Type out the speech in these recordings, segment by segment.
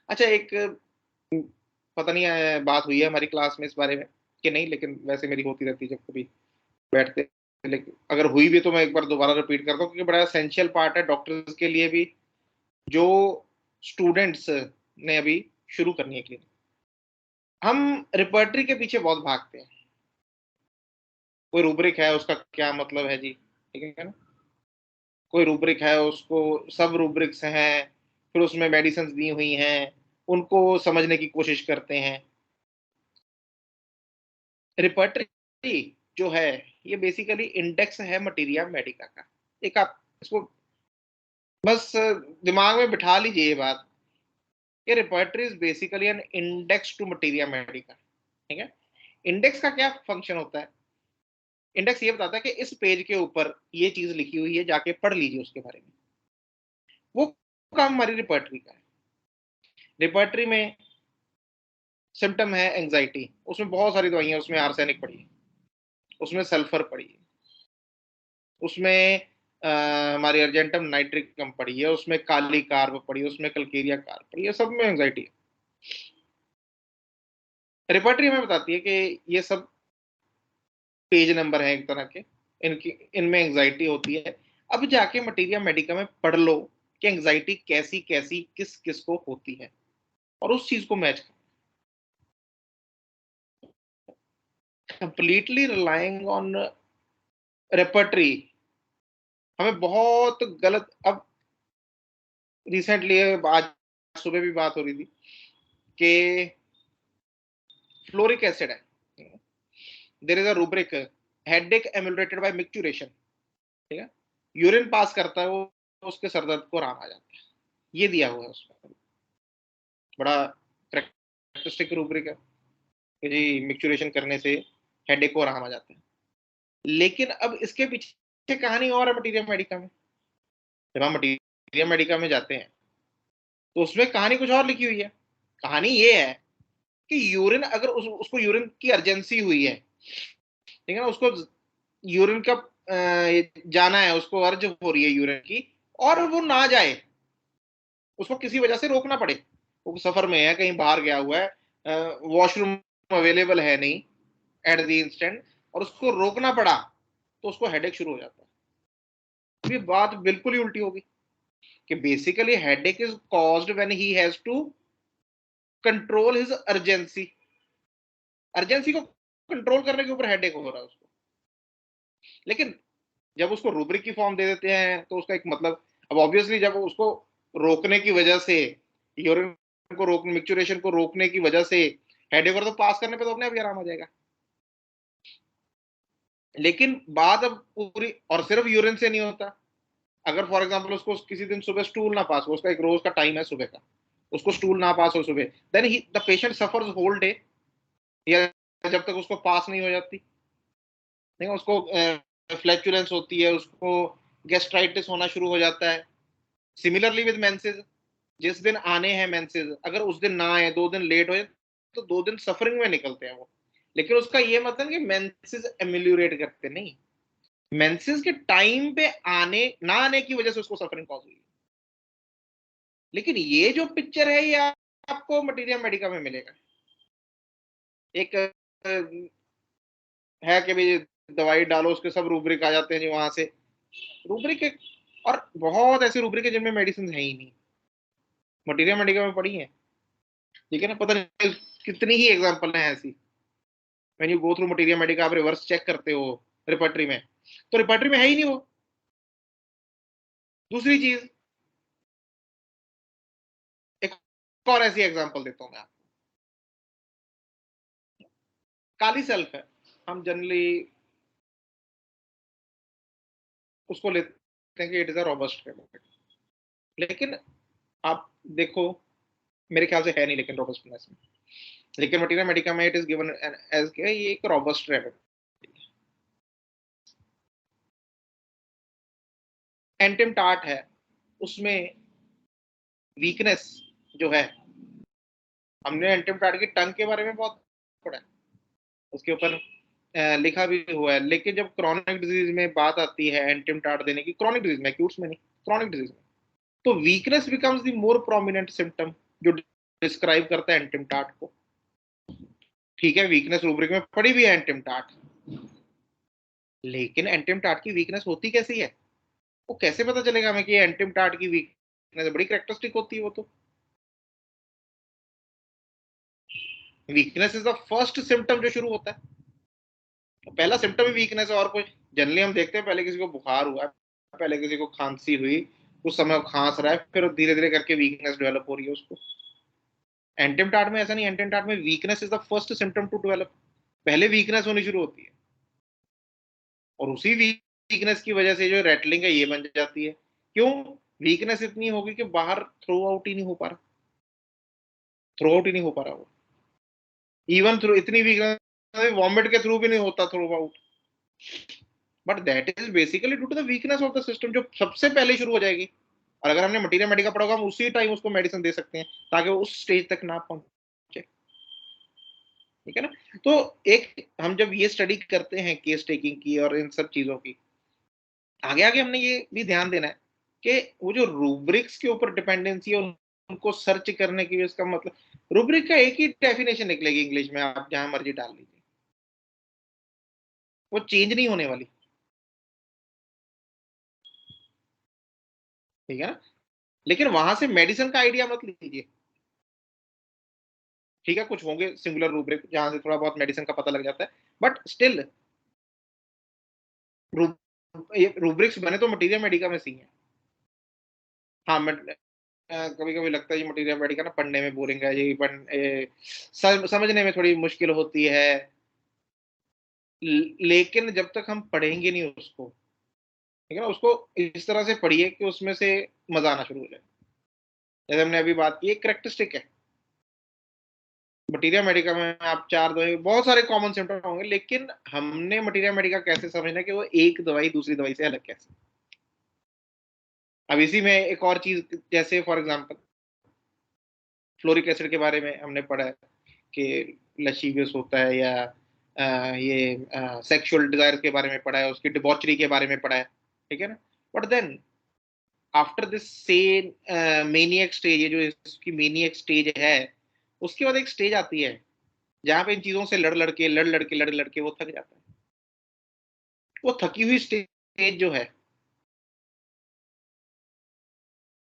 अच्छा, एक पता नहीं बात हुई है हमारी क्लास में इस बारे में कि नहीं, लेकिन वैसे मेरी होती रहती है जब कभी बैठते हैं। लेकिन अगर हुई भी तो मैं एक बार दोबारा रिपीट करता हूँ, क्योंकि बड़ा एसेंशियल पार्ट है डॉक्टर्स के लिए भी, जो स्टूडेंट्स ने अभी शुरू करनी है क्लिनिक। हम रिपर्टरी के पीछे बहुत भागते हैं। कोई रूब्रिक है, उसका क्या मतलब है जी, ठीक है ना। कोई रूब्रिक है, उसको सब रूब्रिक्स हैं, फिर उसमें मेडिसिन दी हुई हैं, उनको समझने की कोशिश करते हैं। रिपर्टरी जो है, ये बेसिकली इंडेक्स है मटीरिया मेडिका का। एक आप इसको बस दिमाग में बिठा लीजिए ये बात, कि repertory is basically an index to materia medica, ठीक है। इंडेक्स का क्या फंक्शन होता है? इंडेक्स ये बताता है कि इस पेज के ऊपर ये चीज लिखी हुई है, जाके पढ़ लीजिए उसके बारे में। वो काम हमारी रिपर्टरी का है। रिपर्टरी में सिम्टम है एंजाइटी, उसमें बहुत सारी दवाइयां, उसमें आर्सेनिक पड़ी है, उसमें सल्फर पड़ी है, उसमें हमारी अर्जेंटम नाइट्रिकम पड़ी है, उसमें काली कार्ब पड़ी है, उसमें कलकेरिया कार्ब पड़ी है, सब में एंजाइटी है। रिपर्टरी हमें बताती है कि ये सब पेज नंबर है एक तरह के, इनकी इनमें एंजाइटी होती है। अब जाके मटीरिया मेडिका में पढ़ लो कि एंजाइटी कैसी कैसी किस किस को होती है, और उस चीज को मैच कर। कंप्लीटली रिलाइंग ऑन रेपर्टरी हमें बहुत गलत। अब रिसेंटली आज सुबह भी बात हो रही थी कि फ्लोरिक एसिड है, there is a rubric, headache ameliorated by micturition, ठीक है। यूरिन पास करता है वो, उसके सर दर्द को आराम आ जाता है, ये दिया हुआ है उसमें। बड़ा करेक्टरिस्टिक रूब्रिक है कि जी मिक्चुरेशन करने से हेडेक को आराम आ जाता है। लेकिन अब इसके पीछे कहानी और है मटीरिया मेडिका में। जब हम मटीरिया मेडिका में जाते हैं तो उसमें कहानी कुछ और लिखी हुई है। कहानी ये है कि यूरिन अगर उसको यूरिन की अर्जेंसी हुई है, ठीक है ना, उसको यूरिन का जाना है, उसको अर्ज हो रही है यूरिन की, और वो ना जाए, उसको किसी वजह से रोकना पड़े, वो सफर में है, कहीं बाहर गया हुआ है, वॉशरूम अवेलेबल है नहीं एट द इंस्टेंट, और उसको रोकना पड़ा, तो उसको हेडेक शुरू हो जाता है। ये बात बिल्कुल ही उल्टी होगी कि basically headache is caused when he has to control his urgency. Urgency को कंट्रोल करने के ऊपर हेडेक हो रहा है उसको। लेकिन जब उसको रूब्रिक की फॉर्म दे देते हैं तो उसका एक मतलब, अब ऑब्वियसली जब उसको रोकने की वजह से, यूरिन को रोक मिक्चुरेशन को रोकने की वजह से हेडेक, तो पास करने पे तो अपने आप ही आराम आ जाएगा। लेकिन बात अब पूरी, और सिर्फ यूरिन से नहीं होता। अगर फॉर एग्जांपल उसको किसी दिन सुबह स्टूल ना पास हो, उसका एक रोज का टाइम है सुबह का, उसको स्टूल ना पास हो सुबह, then he the patient suffers whole day, या जब तक उसको पास नहीं हो जाती, नहीं उसको फ्लैचुलेंस होती है, उसको गैस्ट्राइटिस होना शुरू हो जाता है। सिमिलरली विद मेंसेस, जिस दिन आने हैं मेंसेस, अगर उस दिन ना आए, 2 दिन लेट हो जाए, तो 2 दिन सफरिंग में निकलते हैं वो। लेकिन उसका ये मतलब कि मेंसेस एमिल्यूरेट करते नहीं, मेंसेस के टाइम पे आने ना आने की वजह से उसको सफरिंग कॉज हुई। लेकिन ये जो पिक्चर है, ये आपको मटीरियल मेडिका में मिलेगा। एक है कि भाई दवाई डालो, उसके सब रूब्रिक आ जाते हैं जी वहां से। रूब्रिक एक, और बहुत ऐसी रूब्रिक है जिनमें मेडिसिन है ही नहीं, मटीरियल मेडिका में पड़ी है, ठीक है ना। पता नहीं कितनी ही एग्जांपल है ऐसी। When you go through material Medica, आप रिवर्स चेक करते हो रिपर्टरी में, तो रिपर्टरी में है ही नहीं वो। दूसरी चीज, एक और ऐसी एग्जांपल देता हूं मैं आपको। काली सेल्फ है, हम जनरली उसको लेते हैं कि it is a robust tablet. लेकिन आप देखो, मेरे ख्याल से है नहीं लेकिन रोबस्टनेस में। लेकिन मटीरियल मेडिका में इट इज गिवन एज ये एक रोबस्ट रेमेडी। एंटिम टार्ट है, उसमें वीकनेस जो है, हमने एंटिम टार्ट की टंग के बारे में बहुत पढ़ा है, उसके ऊपर लिखा भी हुआ है। लेकिन जब क्रॉनिक डिजीज में बात आती है एंटिम टार्ट देने की, क्रॉनिक डिजीज में, एक्यूट्स में नहीं, क्रॉनिक डिजीज में, तो weakness becomes the more prominent symptom जो डिस्क्राइब करता है एंटिम टार्ट को। ठीक है, वीकनेस रूब्रिक में पड़ी भी है एंटिम टार्ट, लेकिन एंटिम टार्ट की वीकनेस होती कैसी है, वो कैसे पता चलेगा हमें कि ये एंटिम टार्ट की वीकनेस? बड़ी कैरेक्टरिस्टिक होती है वो तो। Weakness is the first symptom जो शुरू होता है, तो पहला सिम्टम ही वीकनेस है। और कोई जनरली हम देखते हैं, पहले किसी को बुखार हुआ, पहले किसी को खांसी हुई, कुछ समय खांस रहा है, फिर धीरे धीरे करके वीकनेस डेवलप हो रही है उसको। एंटिम टार्ट में ऐसा नहीं, एंटिम टार्ट में weakness is the first symptom to develop, पहले वीकनेस होनी शुरू होती है, और उसी वीकनेस की वजह से जो रेटलिंग है ये बन जाती है। क्यों? वीकनेस इतनी होगी कि बाहर थ्रो आउट ही नहीं हो पा रहा, थ्रो आउट ही नहीं हो पा रहा वो, इवन थ्रू इतनी वीकनेस वॉमिट के थ्रू भी नहीं होता throw out. But that is basically due to the weakness of the system, जो सबसे पहले शुरू हो जाएगी। और अगर हमने मटीरियल मेडिका पढ़ा होगा, हम उसी टाइम उसको मेडिसिन दे सकते हैं ताकि वो उस स्टेज तक ना पहुंचे। ठीक है ना? तो एक हम जब ये स्टडी करते हैं केस टेकिंग की और इन सब चीजों की, आगे आगे हमने ये भी ध्यान देना है कि वो जो रूब्रिक्स के ऊपर डिपेंडेंसी है उनको सर्च करने की, इसका मतलब रूब्रिक का एक ही डेफिनेशन निकलेगी इंग्लिश में, आप जहां मर्जी डाल लीजिए, वो चेंज नहीं होने वाली। ठीक है ना? लेकिन वहां से मेडिसिन का आइडिया मत लीजिए। ठीक है, कुछ होंगे सिंगुलर रूब्रिक जहां से थोड़ा बहुत मेडिसिन का पता लग जाता है, बट स्टिल रूब्रिक्स बने तो मटीरियल मेडिका में सी है। हाँ, कभी कभी लगता है ये मटीरियल मेडिका ना पढ़ने में बोरिंग है, समझने में थोड़ी मुश्किल होती है, लेकिन जब तक हम पढ़ेंगे नहीं उसको, ठीक है ना, उसको इस तरह से पढ़िए कि उसमें से मजा आना शुरू हो जाए। जैसे हमने अभी बात की, एक करेक्टरिस्टिक है मटीरियल मेडिका में, आप चार दवाई, बहुत सारे कॉमन सिम्टम होंगे, लेकिन हमने मटीरियल मेडिका कैसे समझना कि वो एक दवाई दूसरी दवाई से अलग कैसे। अब इसी में एक और चीज, जैसे फॉर एग्जांपल फ्लोरिक एसिड के बारे में हमने पढ़ा है कि लशीवियस होता है, या ये सेक्सुअल डिजायर के बारे में पढ़ा है, उसकी डिबॉचरी के बारे में पढ़ा है। ठीक है ना? But then after this same maniac stage, ये जो इसकी मेनियक स्टेज है, उसके बाद एक स्टेज आती है जहां पे इन चीजों से लड़ लड़के वो थक जाता है। वो थकी हुई स्टेज जो है,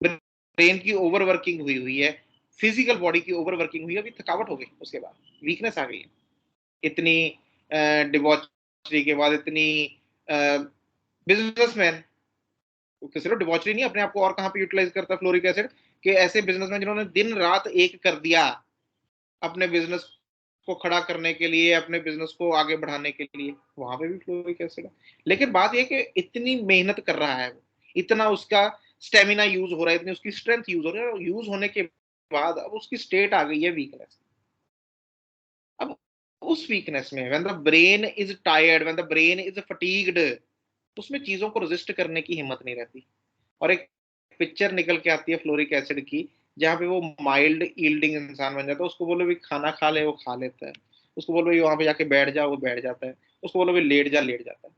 ब्रेन की ओवर वर्किंग हुई हुई है, फिजिकल बॉडी की ओवर वर्किंग हुई है, अभी थकावट हो गई, उसके बाद वीकनेस आ गई है, इतनी डिबॉचरी के बाद, इतनी बिजनेसमैन, सिर्फ डिबॉचरी नहीं, अपने आप को और कहां पे यूटिलाइज करता है फ्लोरिक एसिड, कि ऐसे बिजनेसमैन जिन्होंने दिन रात एक कर दिया अपने बिजनेस को खड़ा करने के लिए, अपने बिजनेस को आगे बढ़ाने के लिए, वहां पे भी फ्लोरिक एसिड है। लेकिन बात यह कि इतनी मेहनत कर रहा है वो, इतना उसका स्टेमिना यूज हो रहा है, इतनी उसकी स्ट्रेंथ यूज हो रही है, यूज होने के बाद अब उसकी स्टेट आ गई है वीकनेस। अब उस वीकनेस में when the brain is tired, when the brain is fatigued, उसमें चीजों को रेजिस्ट करने की हिम्मत नहीं रहती। और एक पिक्चर निकल के आती है फ्लोरिक एसिड की, जहाँ पे वो माइल्ड ईल्डिंग इंसान बन जाता है। उसको बोलो भी खाना खा ले, वो खा लेता है। उसको बोलो भी वहां पे जाके बैठ जा, वो बैठ जाता है। उसको बोलो भी लेट जा, लेट जाता है।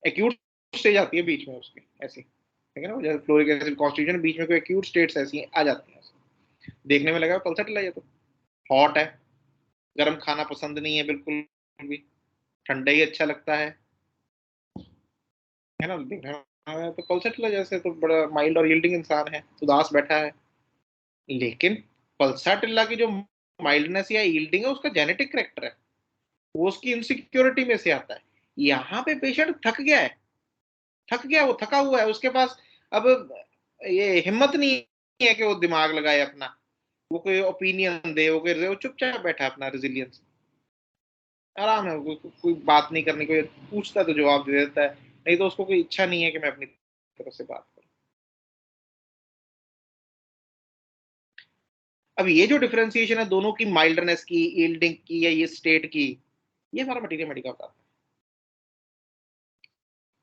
एक्यूट स्टेज आती है बीच में उसकी ऐसी, ठीक है ना, जैसे फ्लोरिक एसिड कॉन्स्टिट्यूशन बीच में कोई एक्यूट स्टेट्स ऐसी आ जाती हैं। देखने में लगा पल्सर टिला, ये तो हॉट है, गर्म खाना पसंद नहीं है बिल्कुल भी, ठंडा ही अच्छा लगता है ना देखने में। तो पल्सर जैसे तो बड़ा माइल्ड और यील्डिंग इंसान है, उदास बैठा है। लेकिन पल्साटिल्ला की जो माइल्डनेस या यील्डिंग है, उसका जेनेटिक करेक्टर है, वो उसकी इनसिक्योरिटी में से आता है। यहाँ पे पेशेंट थक गया है, थक गया, वो थका हुआ है, उसके पास अब ये हिम्मत नहीं है कि वो दिमाग लगाए अपना, वो कोई ओपिनियन दे, वो चुपचाप बैठा है अपना, रेजिलियंस आराम है, कोई बात नहीं करनी, कोई पूछता है तो जवाब दे देता है, नहीं तो उसको कोई इच्छा नहीं है कि मैं अपनी तरफ से बात करूं। अब ये जो डिफरेंशिएशन है दोनों की, माइल्डनेस की, यील्डिंग की, या ये स्टेट की, ये हमारा मटीरियल मेडिका बताता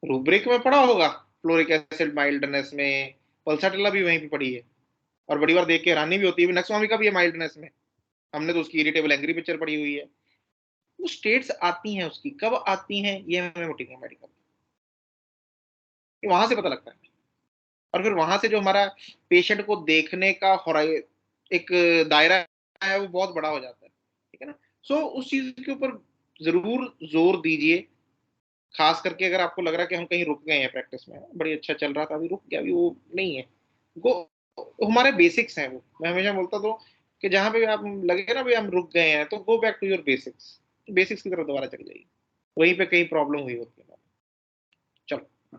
है। रूब्रिक में पढ़ा होगा फ्लोरिक एसिड माइल्डनेस में, पल्साटिल्ला भी वहीं पे पढ़ी है, और बड़ी बार देख के हैरानी भी होती है, नक्सवामी का भी है माइल्डनेस में, हमने तो उसकी इरिटेबल एंग्री पिक्चर पढ़ी हुई है। वो स्टेट्स आती हैं उसकी, कब आती हैं ये हमें मटीरियल मेडिका, वहां से पता लगता है। और फिर वहां से जो हमारा पेशेंट को देखने का एक दायरा है वो बहुत बड़ा हो जाता है, ठीक है ना। सो उस चीज के ऊपर जरूर जोर दीजिए, खास करके अगर आपको लग रहा है कि हम कहीं रुक गए हैं प्रैक्टिस में, बड़ी अच्छा चल रहा था अभी रुक गया, अभी वो नहीं है, वो हमारे बेसिक्स हैं। वो मैं हमेशा बोलता तो कि जहां पे भी आप लगे ना भी हम रुक गए हैं, तो go back to your basics, basics की तरफ दोबारा चल जाइए, वहीं पे कहीं प्रॉब्लम हुई होती है। चलो।